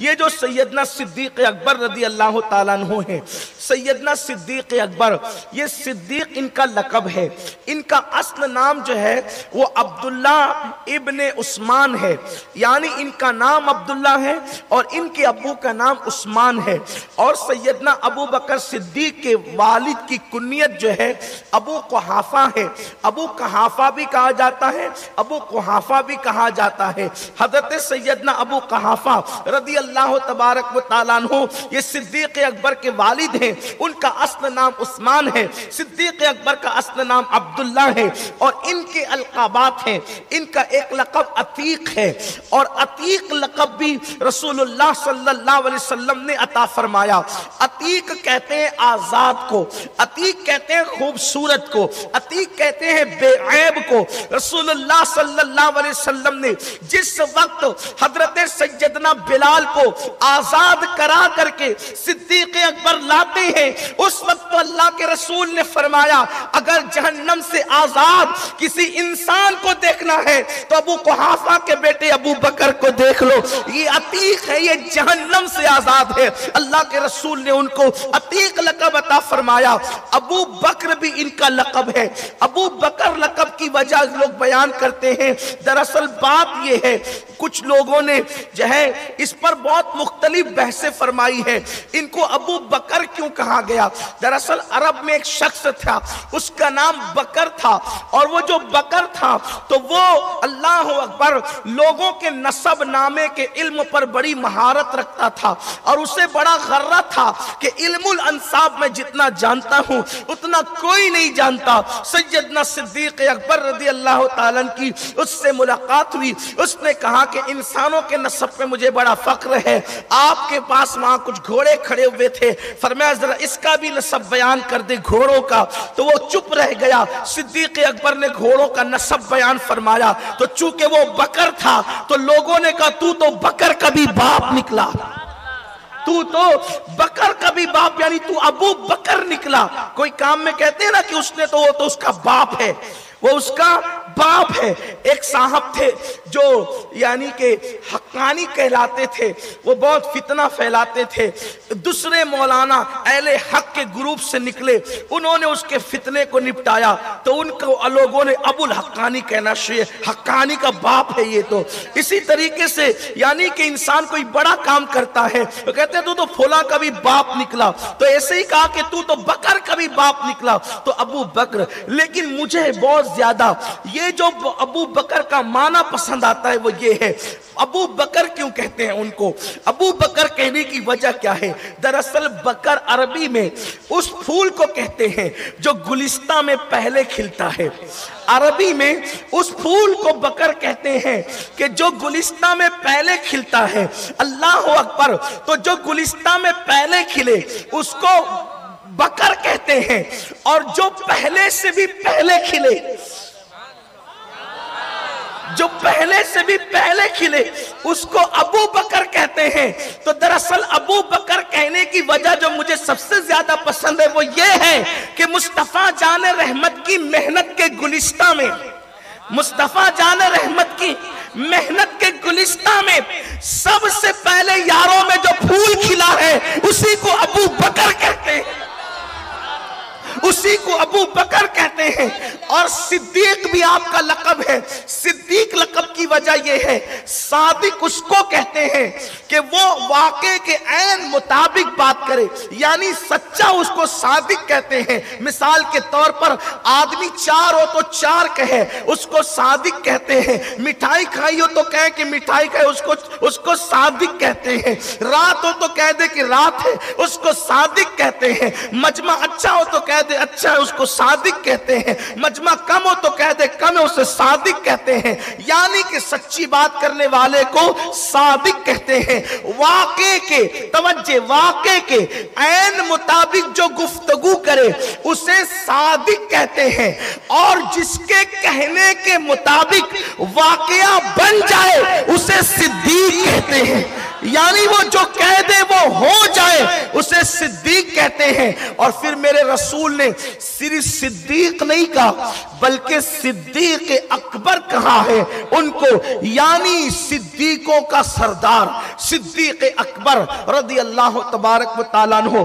یہ جو سیدنا صدیق اکبر رضی اللہ تعالیٰ عنہ ہیں، سیدنا صدیق اکبر، یہ صدیق ان کا لقب ہے۔ ان کا اصل نام جو ہے وہ عبداللہ ابن عثمان ہے، یعنی ان کا نام عبداللہ ہے اور ان کے ابو کا نام عثمان ہے۔ اور سیدنا ابو بکر صدیق کے والد کی کنیت جو ہے ابو قحافہ ہے۔ ابو قحافہ بھی کہا جاتا ہے، ابو قحافہ بھی کہا جاتا ہے۔ حضرت سیدنا ابو قحافہ رضی اللہ تبارک و تعالیٰ عنہ یہ صدیق اکبر کے والد ہیں۔ ان کا اصل نام عثمان ہے، صدیق اکبر کا اصل نام عبداللہ ہے، اور ان کے القابات ہیں۔ ان کا ایک لقب عتیق ہے، اور عتیق لقب بھی رسول اللہ صلی اللہ علیہ وسلم نے عطا فرمایا۔ عتیق کہتے ہیں آزاد کو، عتیق کہتے ہیں خوبصورت کو، عتیق کہتے ہیں بے عیب کو۔ رسول اللہ صلی اللہ علیہ وسلم نے جس وقت حضرت سیدنا بلال کو آزاد کرا کر کے صدیق اکبر لاتے ہیں، اس وقت اللہ کے رسول نے فرمایا اگر جہنم سے آزاد کسی انسان کو دیکھنا ہے تو ابو قحافہ کے بیٹے ابو بکر کو دیکھ لو، یہ عتیق ہے، یہ جہنم سے آزاد ہے۔ اللہ کے رسول نے ان کو عتیق لقب عطا فرمایا۔ ابو بکر بھی ان کا لقب ہے۔ ابو بکر لقب کی وجہ لوگ بیان کرتے ہیں، دراصل بات یہ ہے کچھ لوگوں نے جو ہے اس پر بہت مختلف بحثیں فرمائی ہے، ان کو ابو بکر کیوں کہا گیا؟ دراصل عرب میں ایک شخص تھا، اس کا نام بکر تھا، اور وہ جو بکر تھا تو وہ اللہ اکبر لوگوں کے نسب نامے کے علم پر بڑی مہارت رکھتا تھا، اور اسے بڑا غرہ تھا کہ علم الانساب میں جتنا جانتا ہوں اتنا کوئی نہیں جانتا۔ سیدنا صدیق اکبر رضی اللہ تعالیٰ کی اس سے ملاقات ہوئی، اس نے کہا کہ انسانوں کے نسب پہ مجھے بڑا فخر ہے، آپ کے پاس وہاں کچھ گھوڑے کھڑے ہوئے تھے، فرمایا ذرا اس کا بھی نسب بیان کر دے گھوڑوں کا، تو وہ چپ رہ گیا۔ صدیق اکبر نے گھوڑوں کا نسب بیان فرمایا، تو چونکہ وہ بکر تھا تو لوگوں نے کہا تو تو بکر کا بھی باپ نکلا، تو تو بکر کا بھی باپ، یعنی تو ابو بکر نکلا۔ کوئی کام میں کہتے ہیں نا کہ اس نے تو وہ تو اس کا باپ ہے، وہ اس کا باپ ہے۔ ایک صاحب تھے جو یعنی کہ حقانی کہلاتے تھے، وہ بہت فتنہ پھیلاتے تھے، دوسرے مولانا اہل حق کے گروپ سے نکلے، انہوں نے اس کے فتنے کو نپٹایا، تو ان کو لوگوں نے ابو الحقانی کہنا شروع، حقانی کا باپ ہے یہ تو۔ اسی طریقے سے یعنی کہ انسان کوئی بڑا کام کرتا ہے تو کہتے ہیں تو تو فلاں کا بھی باپ نکلا، تو ایسے ہی کہا کہ تو تو بکر کا بھی باپ نکلا، تو ابو بکر۔ لیکن مجھے بہت زیادہ یہ جو ابو بکر کا معنی پسند آتا ہے وہ یہ ہے، ابو بکر کیوں کہتے ہیں ان کو؟ ابو بکر کہنے کی وجہ کیا ہے؟ دراصل بکر عربی میں اس پھول کو کہتے ہیں جو گلستہ میں پہلے کھلتا ہے، عربی میں اس پھول کو بکر کہتے ہیں کہ جو گلستہ میں پہلے کھلتا ہے۔ اللہ اکبر، تو جو گلستہ میں پہلے کھلے اس کو بکر کہتے ہیں، اور جو پہلے سے بھی پہلے کھلے، جو پہلے سے بھی پہلے کھلے اس کو ابو بکر کہتے ہیں۔ تو دراصل ابو بکر کہنے کی وجہ جو مجھے سب سے زیادہ پسند ہے وہ یہ ہے کہ مصطفیٰ جان رحمت کی محنت کے گلستہ میں، مصطفیٰ جان رحمت کی محنت کے گلستہ میں سب سے پہلے یاروں میں جو پھول کھلا ہے اسی کو ابو بکر کہتے ہیں، اسی کو ابو بکر کہتے ہیں۔ اور صدیق بھی آپ کا لقب ہے۔ صدیق لقب کی وجہ یہ ہے، صادق اس کو کہتے ہیں کہ وہ واقعے کے عین مطابق بات کرے، یعنی سچا اس کو صادق کہتے ہیں۔ مثال کے طور پر آدمی چار ہو تو چار کہے، اس کو صادق کہتے ہیں۔ مٹھائی کھائی ہو تو کہے کہ مٹھائی کھائے، اس کو صادق کہتے ہیں۔ رات ہو تو کہہ دے کہ رات ہے، اس کو صادق کہتے ہیں۔ مجمع اچھا ہو تو کہہ دے اچھا ہے، اس کو صادق کہتے ہیں۔ مجمع کم ہو تو کہہ دے کم ہے، اسے صادق کہتے ہیں۔ یعنی کہ سچی بات کرنے والے کو صادق کہتے ہیں۔ واقعے کے توجہ، واقعے کے عین مطابق جو گفتگو کرے اسے صادق کہتے ہیں، اور جس کے کہنے کے مطابق واقعہ بن جائے اسے صدیق کہتے ہیں۔ یعنی وہ جو کہہ دے وہ ہو جائے اسے صدیق کہتے ہیں۔ اور پھر میرے رسول نے صرف صدیق نہیں کہا بلکہ صدیق اکبر کہا ہے ان کو، یعنی صدیقوں کا سردار صدیق اکبر رضی اللہ تبارک و تعالیٰ عنہ۔